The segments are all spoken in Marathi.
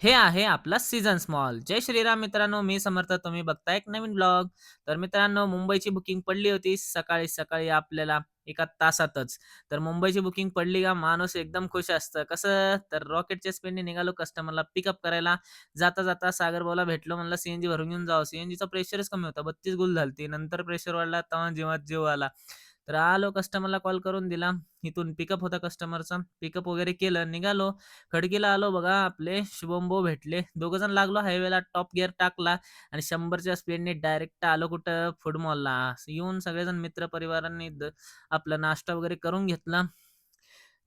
हे आहे आपला सीझन स्मॉल. जय श्रीराम मित्रांनो, मी समर्थ. तुम्ही बघताय एक नवीन ब्लॉग. तर मित्रांनो, मुंबईची बुकिंग पडली होती सकाळी-सकाळी आपल्याला एका तासातच. तर मुंबईची बुकिंग पडली का माणूस एकदम खुश असतं. कसं? तर रॉकेटच्या स्पीडने निघालो कस्टमरला पिकअप करायला. जाता-जाता सागरभाऊला भेटलो. म्हणलं सीएनजी भरून घेऊन जावं. सीएनजीचा प्रेशरच कमी होता. 32 गुल झालती. नंतर प्रेशर वाढला तेव्हा जीवात जीव आला. तर आलो कस्टमरला कॉल करून दिला. इथून पिकअप होता कस्टमरचा. पिकअप वगैरे केलं. निघालो. खडकीला आलो बघा आपले शुभम भाऊ भेटले. दोघं जण लागलो हायवेला टॉप गिअर टाकला आणि 100च्या स्पीडने डायरेक्ट आलो कुठं फूड मॉलला. येऊन सगळेजण मित्र परिवारांनी आपला नाश्ता वगैरे करून घेतला.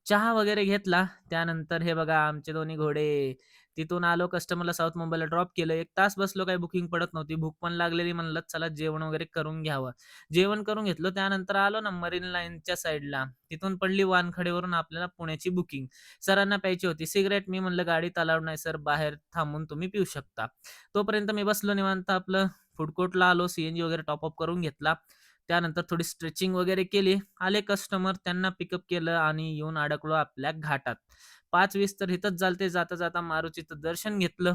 चहा वगैरे घेतला. त्यानंतर हे बघा आमचे दोन्ही घोडे. तिथून आलो कस्टमरला साऊथ मुंबईला ड्रॉप केलं. 1 तास बसलो काही बुकिंग पडत नव्हती. भूक पण लागलेली म्हणलं चला जेवण वगैरे करून घ्यावं. जेवण करून घेतलं त्यानंतर आलो ना मरीन लाईनच्या साईडला. तिथून पडली वानखडेवरून आपल्याला पुण्याची बुकिंग. सरांना प्यायची होती सिगारेट. मी म्हणलं गाडीत अलाउड नाही सर, बाहेर थांबून तुम्ही पिऊ शकता. तोपर्यंत मी बसलो निवांत आपलं फूड कोर्टला आलो. सीएनजी वगैरे टॉप अप करून घेतला. त्यानंतर थोडी स्ट्रेचिंग वगैरे केली. आले कस्टमर त्यांना पिकअप केलं आणि येऊन अडकलो आपल्या घाटात. 5:20 तर इथंच झालते. जाता-जाता मारुतीचं दर्शन घेतलं.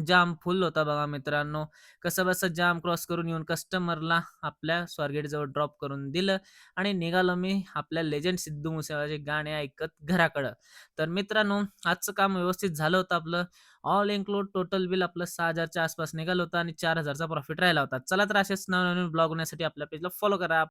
जाम फुल होता बघा मित्रांनो. कसंबसं जाम क्रॉस करून येऊन कस्टमरला आपल्या स्वारगेटजवळ ड्रॉप करून दिलं आणि निघालो मी आपल्या लेजेंड सिद्धू मुसेवाल्याचे गाणे ऐकत घराकडं. तर मित्रांनो, आजचं काम व्यवस्थित झालं होतं आपलं. ऑल इन्क्लूड टोटल बिल आपलं 6,000च्या आसपास निघालं होतं आणि 4,000चा प्रॉफिट राहिला होता. चला तर असेच नवनवीन ब्लॉग होण्यासाठी आपल्या पेजला फॉलो करा.